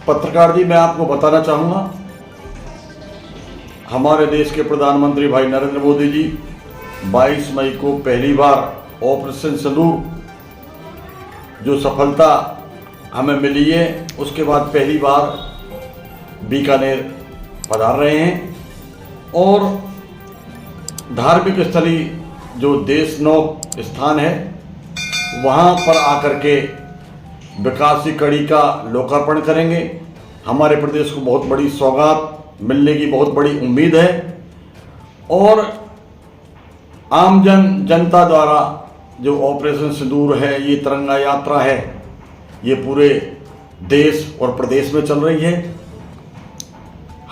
पत्रकार जी, मैं आपको बताना चाहूँगा, हमारे देश के प्रधानमंत्री भाई नरेंद्र मोदी जी 22 मई को पहली बार ऑपरेशन सिंदूर जो सफलता हमें मिली है, उसके बाद पहली बार बीकानेर पधार रहे हैं और धार्मिक स्थली जो देशनोक स्थान है वहाँ पर आकर के विकास की कड़ी का लोकार्पण करेंगे। हमारे प्रदेश को बहुत बड़ी सौगात मिलने की बहुत बड़ी उम्मीद है और आम जनता द्वारा जो ऑपरेशन सिंदूर है, ये तिरंगा यात्रा है, ये पूरे देश और प्रदेश में चल रही है।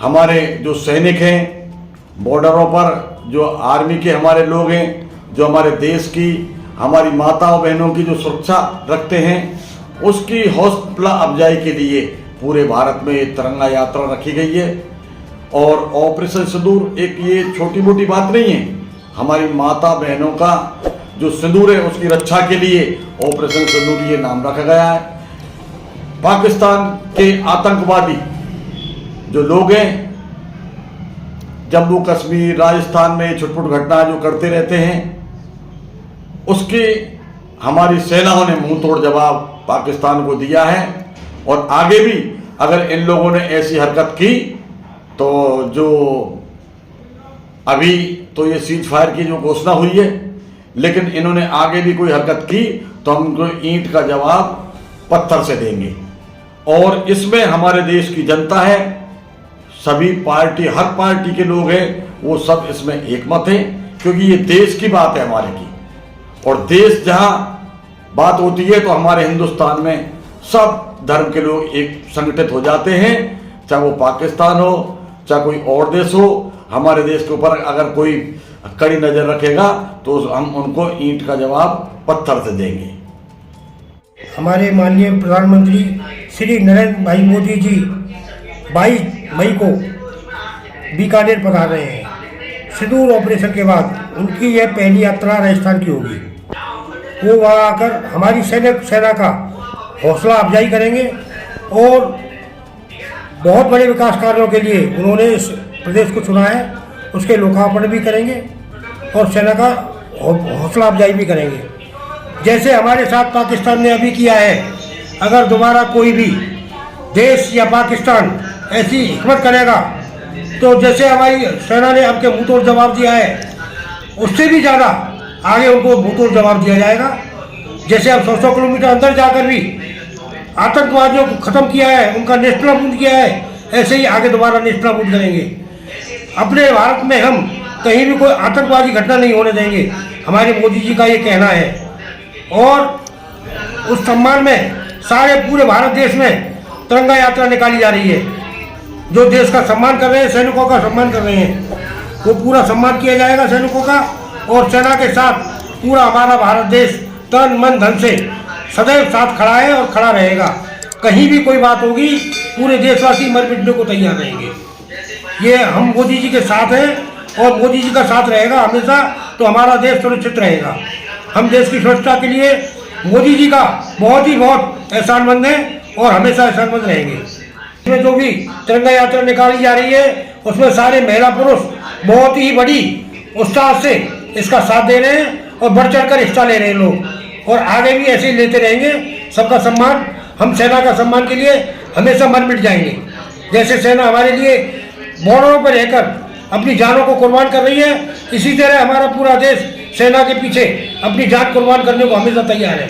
हमारे जो सैनिक हैं, बॉर्डरों पर जो आर्मी के हमारे लोग हैं, जो हमारे देश की, हमारी माताओं बहनों की जो सुरक्षा रखते हैं, उसकी हौसला अफजाई के लिए पूरे भारत में ये तिरंगा यात्रा रखी गई है। और ऑपरेशन सिंदूर एक ये छोटी मोटी बात नहीं है, हमारी माता बहनों का जो सिंदूर है उसकी रक्षा के लिए ऑपरेशन सिंदूर ये नाम रखा गया है। पाकिस्तान के आतंकवादी जो लोग हैं, जम्मू कश्मीर राजस्थान में छुटपुट घटना जो करते रहते हैं, उसके हमारी सेनाओं ने मुंह तोड़ जवाब पाकिस्तान को दिया है। और आगे भी अगर इन लोगों ने ऐसी हरकत की तो जो अभी तो ये सीज फायर की जो घोषणा हुई है, लेकिन इन्होंने आगे भी कोई हरकत की तो हम उनको ईंट का जवाब पत्थर से देंगे। और इसमें हमारे देश की जनता है, सभी पार्टी, हर पार्टी के लोग हैं, वो सब इसमें एकमत हैं, क्योंकि ये देश की बात है हमारे की। और देश जहां बात होती है तो हमारे हिंदुस्तान में सब धर्म के लोग एक संगठित हो जाते हैं, चाहे वो पाकिस्तान हो, चाहे कोई और देश हो। हमारे देश के ऊपर अगर कोई कड़ी नजर रखेगा तो हम उनको ईंट का जवाब पत्थर से देंगे। हमारे माननीय प्रधानमंत्री श्री नरेंद्र भाई मोदी जी 22 मई को बीकानेर पधार रहे हैं। सिंदूर ऑपरेशन के बाद उनकी यह पहली यात्रा राजस्थान की होगी। वो वहाँ आकर हमारी सेना का हौसला अफजाई करेंगे और बहुत बड़े विकास कार्यों के लिए उन्होंने इस प्रदेश को चुना है, उसके लोकार्पण भी करेंगे और सेना का हौसला अफजाई भी करेंगे। जैसे हमारे साथ पाकिस्तान ने अभी किया है, अगर दोबारा कोई भी देश या पाकिस्तान ऐसी हिकमत करेगा तो जैसे हमारी सेना ने हमके मुंहतोड़ जवाब दिया है, उससे भी ज़्यादा आगे उनको मुंहतोड़ जवाब दिया जाएगा। जैसे अब 100 किलोमीटर अंदर जाकर भी आतंकवादियों को ख़त्म किया है, उनका नेस्तनाबूद किया है, ऐसे ही आगे दोबारा नेस्तनाबूद करेंगे। अपने भारत में हम कहीं भी कोई आतंकवादी घटना नहीं होने देंगे, हमारे मोदी जी का ये कहना है। और उस सम्मान में सारे पूरे भारत देश में तिरंगा यात्रा निकाली जा रही है। जो देश का सम्मान कर रहे हैं, सैनिकों का सम्मान कर रहे हैं, वो पूरा सम्मान किया जाएगा सैनिकों का। और सेना के साथ पूरा हमारा भारत देश तन मन धन से सदैव साथ खड़ा है और खड़ा रहेगा। कहीं भी कोई बात होगी, पूरे देशवासी मर मिटने को तैयार रहेंगे। ये हम मोदी जी के साथ हैं और मोदी जी का साथ रहेगा हमेशा, तो हमारा देश सुरक्षित रहेगा। हम देश की सुरक्षा के लिए मोदी जी का बहुत एहसानमंद हैं और हमेशा एहसानमंद रहेंगे। इसमें जो भी तिरंगा यात्रा निकाली जा रही है, उसमें सारे महिला पुरुष बहुत ही बड़ी उत्साह से इसका साथ दे रहे हैं और बढ़ चढ़ कर हिस्सा ले रहे हैं लोग, और आगे भी ऐसे ही लेते रहेंगे। सबका सम्मान, हम सेना का सम्मान के लिए हमेशा मर मिट जाएंगे। जैसे सेना हमारे लिए बॉर्डरों पर रहकर अपनी जानों को कुर्बान कर रही है, इसी तरह हमारा पूरा देश सेना के पीछे अपनी जान कुर्बान करने को हमेशा तैयार है।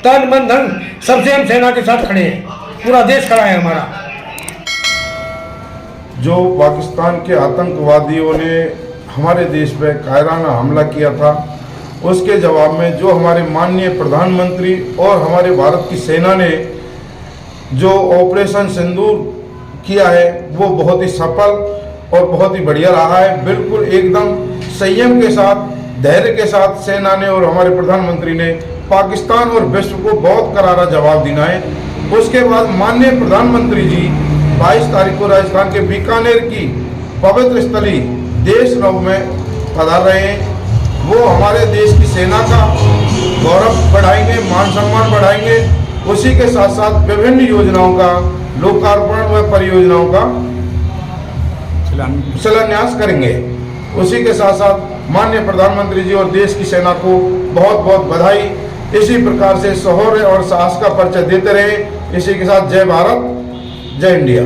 तन मन धन सबसे हम सेना के साथ खड़े हैं, पूरा देश खड़ा है हमारा। जो पाकिस्तान के आतंकवादियों ने हमारे पे कायराना हमला किया था, उसके जवाब में जो हमारे माननीय प्रधानमंत्री और हमारे भारत की सेना ने जो ऑपरेशन सिंदूर किया है, वो बहुत ही सफल और बहुत ही बढ़िया रहा है। बिल्कुल एकदम संयम के साथ, धैर्य के साथ सेना ने और हमारे प्रधानमंत्री ने पाकिस्तान और विश्व को बहुत करारा जवाब दिया है। उसके बाद माननीय प्रधानमंत्री जी 22 तारीख को राजस्थान के बीकानेर की पवित्र स्थली देशनव में पधार रहे हैं। वो हमारे देश की सेना का गौरव बढ़ाएंगे, मान सम्मान बढ़ाएंगे उसी के साथ साथ विभिन्न योजनाओं का लोकार्पण व परियोजनाओं का शिलान्यास करेंगे। उसी के साथ साथ माननीय प्रधानमंत्री जी और देश की सेना को बहुत बहुत बधाई। इसी प्रकार से शौर्य और साहस का परिचय देते रहे। इसी के साथ जय भारत, जय इंडिया।